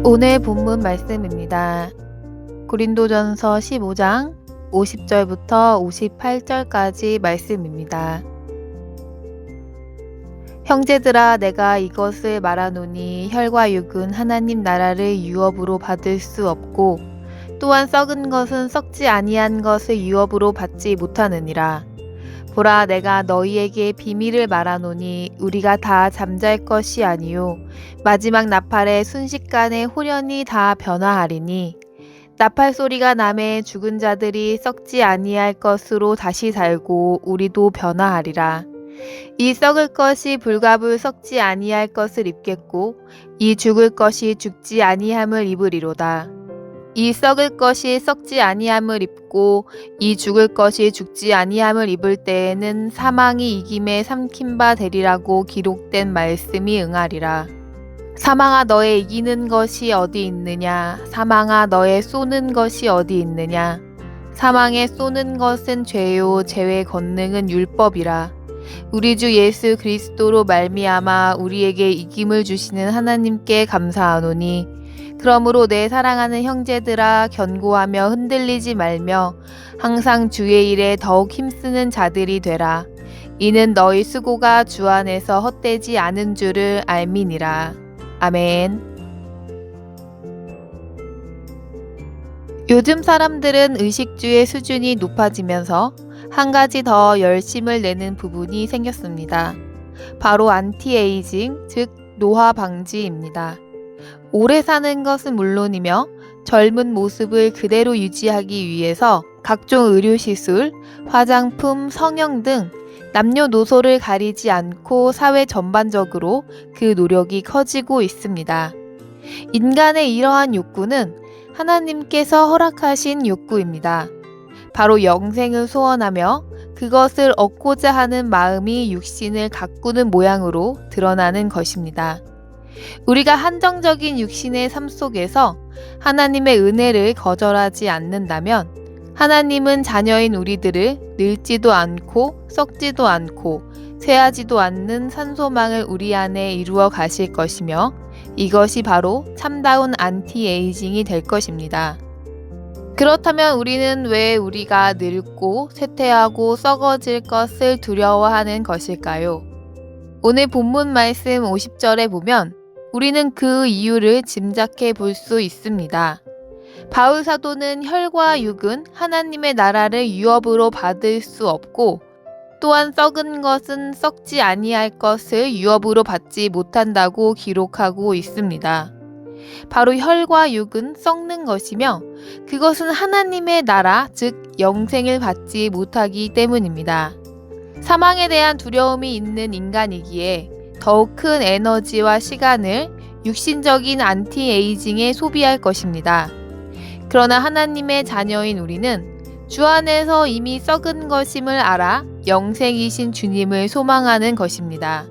오늘 본문 말씀입니다. 고린도전서 15장 50절부터 58절까지 말씀입니다. 형제들아, 내가 이것을 말하노니 혈과 육은 하나님 나라를 유업으로 받을 수 없고 또한 썩은 것은 썩지 아니한 것을 유업으로 받지 못하느니라. 보라, 내가 너희에게 비밀을 말하노니 우리가 다 잠잘 것이 아니요 마지막 나팔에 순식간에 홀연히 다 변화하리니, 나팔 소리가 나매 죽은 자들이 썩지 아니할 것으로 다시 살고 우리도 변화하리라. 이 썩을 것이 불가불 썩지 아니할 것을 입겠고 이 죽을 것이 죽지 아니함을 입으리로다. 이 썩을 것이 썩지 아니함을 입고 이 죽을 것이 죽지 아니함을 입을 때에는 사망이 이김에 삼킨 바 되리라고 기록된 말씀이 응하리라. 사망아, 너의 이기는 것이 어디 있느냐? 사망아, 너의 쏘는 것이 어디 있느냐? 사망에 쏘는 것은 죄요 죄의 권능은 율법이라. 우리 주 예수 그리스도로 말미암아 우리에게 이김을 주시는 하나님께 감사하노니, 그러므로 내 사랑하는 형제들아, 견고하며 흔들리지 말며 항상 주의 일에 더욱 힘쓰는 자들이 되라. 이는 너희 수고가 주 안에서 헛되지 않은 줄을 알미니라. 아멘. 요즘 사람들은 의식주의 수준이 높아지면서 한 가지 더 열심을 내는 부분이 생겼습니다. 바로 안티에이징, 즉 노화 방지입니다. 오래 사는 것은 물론이며 젊은 모습을 그대로 유지하기 위해서 각종 의료시술, 화장품, 성형 등 남녀노소를 가리지 않고 사회 전반적으로 그 노력이 커지고 있습니다. 인간의 이러한 욕구는 하나님께서 허락하신 욕구입니다. 바로 영생을 소원하며 그것을 얻고자 하는 마음이 육신을 가꾸는 모양으로 드러나는 것입니다. 우리가 한정적인 육신의 삶 속에서 하나님의 은혜를 거절하지 않는다면 하나님은 자녀인 우리들을 늙지도 않고 썩지도 않고 쇠하지도 않는 산소망을 우리 안에 이루어 가실 것이며, 이것이 바로 참다운 안티에이징이 될 것입니다. 그렇다면 우리는 왜 우리가 늙고 쇠퇴하고 썩어질 것을 두려워하는 것일까요? 오늘 본문 말씀 50절에 보면 우리는 그 이유를 짐작해 볼 수 있습니다. 바울 사도는 혈과 육은 하나님의 나라를 유업으로 받을 수 없고 또한 썩은 것은 썩지 아니할 것을 유업으로 받지 못한다고 기록하고 있습니다. 바로 혈과 육은 썩는 것이며 그것은 하나님의 나라, 즉 영생을 받지 못하기 때문입니다. 사망에 대한 두려움이 있는 인간이기에 더욱 큰 에너지와 시간을 육신적인 안티에이징에 소비할 것입니다. 그러나 하나님의 자녀인 우리는 주 안에서 이미 썩은 것임을 알아 영생이신 주님을 소망하는 것입니다.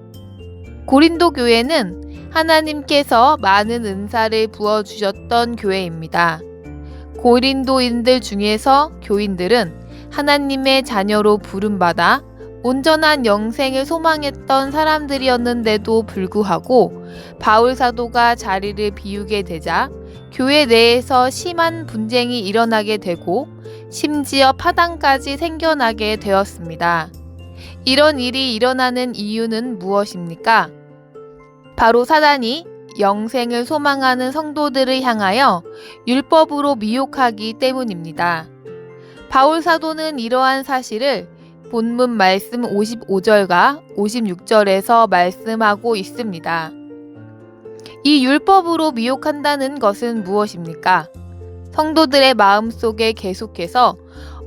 고린도 교회는 하나님께서 많은 은사를 부어주셨던 교회입니다. 고린도인들 중에서 교인들은 하나님의 자녀로 부름받아 온전한 영생을 소망했던 사람들이었는데도 불구하고 바울 사도가 자리를 비우게 되자 교회 내에서 심한 분쟁이 일어나게 되고 심지어 파당까지 생겨나게 되었습니다. 이런 일이 일어나는 이유는 무엇입니까? 바로 사단이 영생을 소망하는 성도들을 향하여 율법으로 미혹하기 때문입니다. 바울 사도는 이러한 사실을 본문 말씀 55절과 56절에서 말씀하고 있습니다. 이 율법으로 미혹한다는 것은 무엇입니까? 성도들의 마음속에 계속해서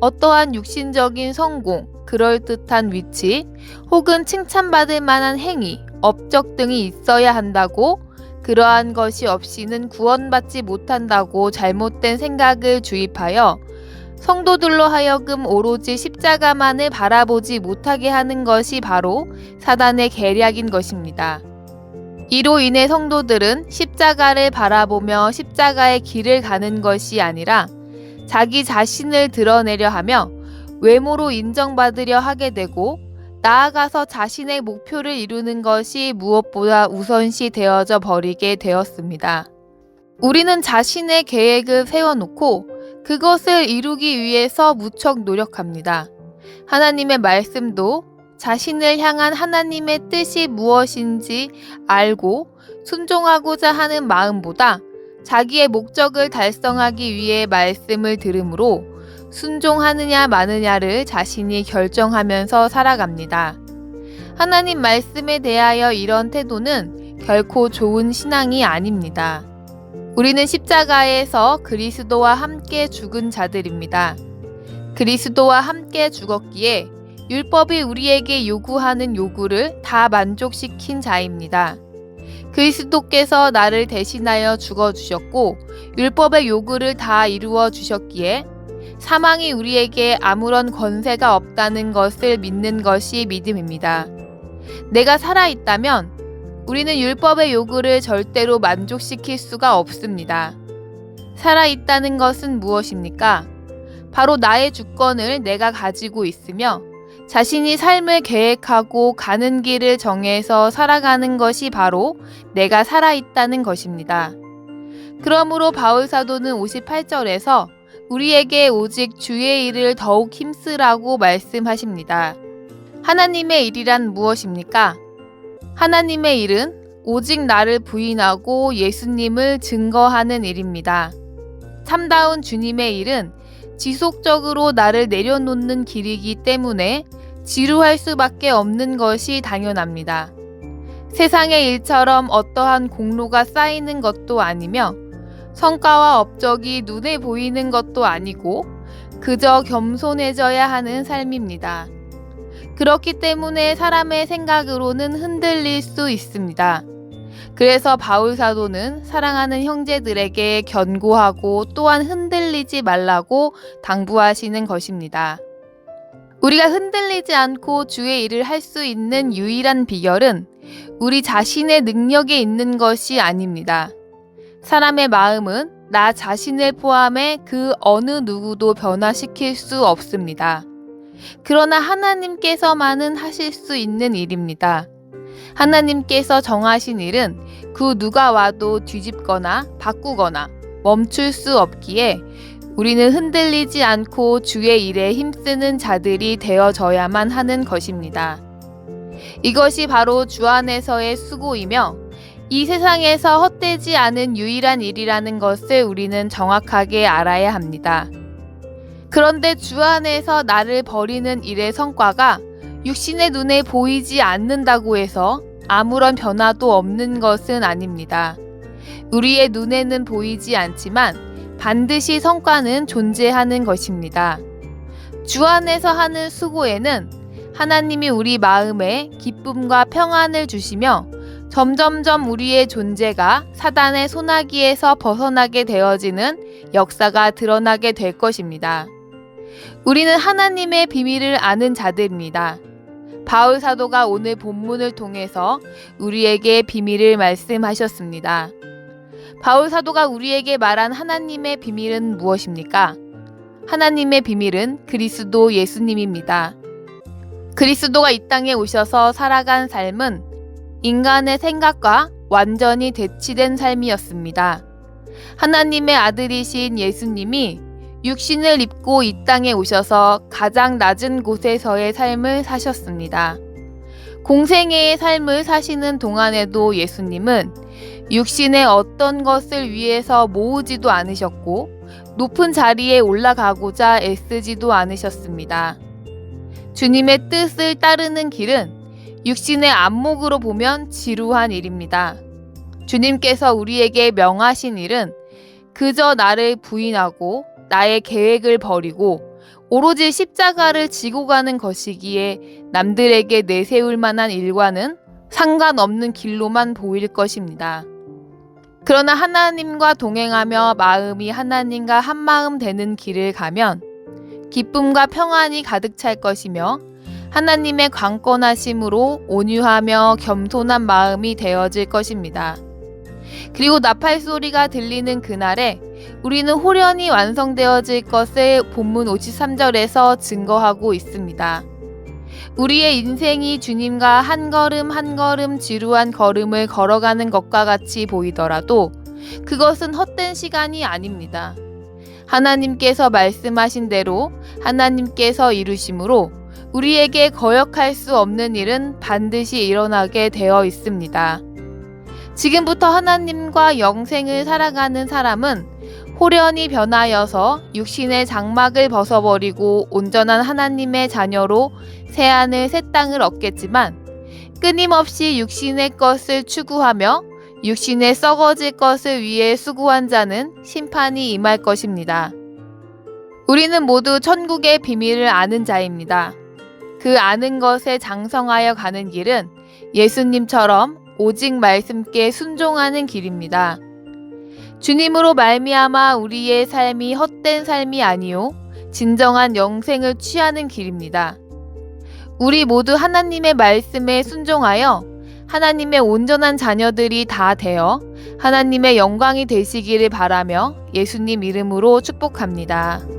어떠한 육신적인 성공, 그럴듯한 위치, 혹은 칭찬받을 만한 행위, 업적 등이 있어야 한다고, 그러한 것이 없이는 구원받지 못한다고 잘못된 생각을 주입하여 성도들로 하여금 오로지 십자가만을 바라보지 못하게 하는 것이 바로 사단의 계략인 것입니다. 이로 인해 성도들은 십자가를 바라보며 십자가의 길을 가는 것이 아니라 자기 자신을 드러내려 하며 외모로 인정받으려 하게 되고, 나아가서 자신의 목표를 이루는 것이 무엇보다 우선시 되어져 버리게 되었습니다. 우리는 자신의 계획을 세워놓고 그것을 이루기 위해서 무척 노력합니다. 하나님의 말씀도 자신을 향한 하나님의 뜻이 무엇인지 알고 순종하고자 하는 마음보다 자기의 목적을 달성하기 위해 말씀을 들으므로 순종하느냐 마느냐를 자신이 결정하면서 살아갑니다. 하나님 말씀에 대하여 이런 태도는 결코 좋은 신앙이 아닙니다. 우리는 십자가에서 그리스도와 함께 죽은 자들입니다. 그리스도와 함께 죽었기에 율법이 우리에게 요구하는 요구를 다 만족시킨 자입니다. 그리스도께서 나를 대신하여 죽어주셨고 율법의 요구를 다 이루어 주셨기에 사망이 우리에게 아무런 권세가 없다는 것을 믿는 것이 믿음입니다. 내가 살아있다면 우리는 율법의 요구를 절대로 만족시킬 수가 없습니다. 살아있다는 것은 무엇입니까? 바로 나의 주권을 내가 가지고 있으며 자신이 삶을 계획하고 가는 길을 정해서 살아가는 것이 바로 내가 살아있다는 것입니다. 그러므로 바울 사도는 58절에서 우리에게 오직 주의 일을 더욱 힘쓰라고 말씀하십니다. 하나님의 일이란 무엇입니까? 하나님의 일은 오직 나를 부인하고 예수님을 증거하는 일입니다. 참다운 주님의 일은 지속적으로 나를 내려놓는 길이기 때문에 지루할 수밖에 없는 것이 당연합니다. 세상의 일처럼 어떠한 공로가 쌓이는 것도 아니며 성과와 업적이 눈에 보이는 것도 아니고 그저 겸손해져야 하는 삶입니다. 그렇기 때문에 사람의 생각으로는 흔들릴 수 있습니다. 그래서 바울 사도는 사랑하는 형제들에게 견고하고 또한 흔들리지 말라고 당부하시는 것입니다. 우리가 흔들리지 않고 주의 일을 할 수 있는 유일한 비결은 우리 자신의 능력에 있는 것이 아닙니다. 사람의 마음은 나 자신을 포함해 그 어느 누구도 변화시킬 수 없습니다. 그러나 하나님께서만은 하실 수 있는 일입니다. 하나님께서 정하신 일은 그 누가 와도 뒤집거나 바꾸거나 멈출 수 없기에 우리는 흔들리지 않고 주의 일에 힘쓰는 자들이 되어져야만 하는 것입니다. 이것이 바로 주 안에서의 수고이며 이 세상에서 헛되지 않은 유일한 일이라는 것을 우리는 정확하게 알아야 합니다. 그런데 주 안에서 나를 버리는 일의 성과가 육신의 눈에 보이지 않는다고 해서 아무런 변화도 없는 것은 아닙니다. 우리의 눈에는 보이지 않지만 반드시 성과는 존재하는 것입니다. 주 안에서 하는 수고에는 하나님이 우리 마음에 기쁨과 평안을 주시며 점점점 우리의 존재가 사단의 소나기에서 벗어나게 되어지는 역사가 드러나게 될 것입니다. 우리는 하나님의 비밀을 아는 자들입니다. 바울 사도가 오늘 본문을 통해서 우리에게 비밀을 말씀하셨습니다. 바울 사도가 우리에게 말한 하나님의 비밀은 무엇입니까? 하나님의 비밀은 그리스도 예수님입니다. 그리스도가 이 땅에 오셔서 살아간 삶은 인간의 생각과 완전히 대치된 삶이었습니다. 하나님의 아들이신 예수님이 육신을 입고 이 땅에 오셔서 가장 낮은 곳에서의 삶을 사셨습니다. 공생애의 삶을 사시는 동안에도 예수님은 육신의 어떤 것을 위해서 모으지도 않으셨고 높은 자리에 올라가고자 애쓰지도 않으셨습니다. 주님의 뜻을 따르는 길은 육신의 안목으로 보면 지루한 일입니다. 주님께서 우리에게 명하신 일은 그저 나를 부인하고 나의 계획을 버리고 오로지 십자가를 지고 가는 것이기에 남들에게 내세울 만한 일과는 상관없는 길로만 보일 것입니다. 그러나 하나님과 동행하며 마음이 하나님과 한마음 되는 길을 가면 기쁨과 평안이 가득 찰 것이며 하나님의 강권하심으로 온유하며 겸손한 마음이 되어질 것입니다. 그리고 나팔 소리가 들리는 그날에 우리는 홀연히 완성되어질 것을 본문 53절에서 증거하고 있습니다. 우리의 인생이 주님과 한 걸음 한 걸음 지루한 걸음을 걸어가는 것과 같이 보이더라도 그것은 헛된 시간이 아닙니다. 하나님께서 말씀하신 대로 하나님께서 이루심으로 우리에게 거역할 수 없는 일은 반드시 일어나게 되어 있습니다. 지금부터 하나님과 영생을 살아가는 사람은 홀연히 변하여서 육신의 장막을 벗어버리고 온전한 하나님의 자녀로 새하늘 새 땅을 얻겠지만, 끊임없이 육신의 것을 추구하며 육신의 썩어질 것을 위해 수고한 자는 심판이 임할 것입니다. 우리는 모두 천국의 비밀을 아는 자입니다. 그 아는 것에 장성하여 가는 길은 예수님처럼 오직 말씀께 순종하는 길입니다. 주님으로 말미암아 우리의 삶이 헛된 삶이 아니요 진정한 영생을 취하는 길입니다. 우리 모두 하나님의 말씀에 순종하여 하나님의 온전한 자녀들이 다 되어 하나님의 영광이 되시기를 바라며 예수님 이름으로 축복합니다.